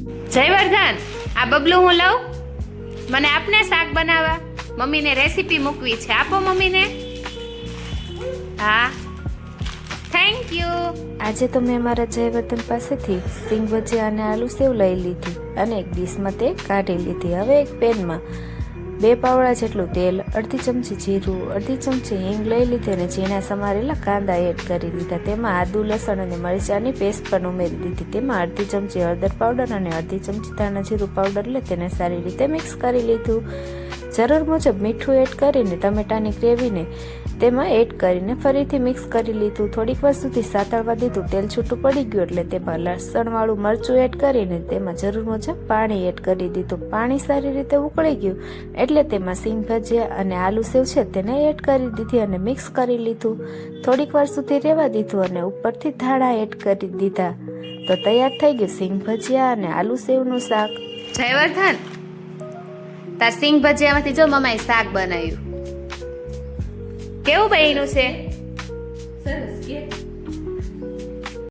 જયવર્ધન, આ બબલું હું લઉં. મને આપને શાક બનાવવા. મમ્મીને રેસીપી મૂકવી છે, આપો મમ્મીને. હા, થેન્ક યુ. આજે તો મેં મારા જયવર્ધન પાસેથી સિંગ ભજીયા અને આલુ સેવ લઈ લીધી અને એક ડીશમાં તે કાઢી લીધી. હવે એક પેનમાં 2 પાવડા જેટલું તેલ, અડધી ચમચી જીરું, અડધી ચમચી હિંગ લઈ લીધી અને ઝીણા સમારેલા કાંદા એડ કરી દીધા. તેમાં આદુ, લસણ અને મરચાંની પેસ્ટ પણ ઉમેરી દીધી. તેમાં અડધી ચમચી હળદર પાવડર અને અડધી ચમચી ધાણા જીરું પાવડર લઈ તેને સારી રીતે મિક્સ કરી લીધું. જરૂર મુજબ મીઠું એડ કરીને ટમેટાની ગ્રેવીને તેમાં એડ કરીને ફરીથી મિક્સ કરી લીધું. થોડીક વાર સુધી સાતળવા દીધું. તેલ છૂટું પડી ગયું એટલે તેમાં લસણવાળું મરચું એડ કરીને તેમાં જરૂર મુજબ પાણી એડ કરી દીધું. પાણી સારી રીતે ઉકળી ગયું એટલે તેમાં સિંગ ભજીયા અને આલુ સેવ છે તેને એડ કરી દીધી અને મિક્સ કરી લીધું. થોડીક વાર સુધી રહેવા દીધું અને ઉપરથી ધાણા એડ કરી દીધા. તો તૈયાર થઈ ગયું સિંગ ભજીયા અને આલુ સેવનું શાક. જયવર્ધન, તાર સિંગ ભજીયામાંથી જો મમ્માએ શાક બનાવ્યું. કેવું બન્યું છે? સરસ કે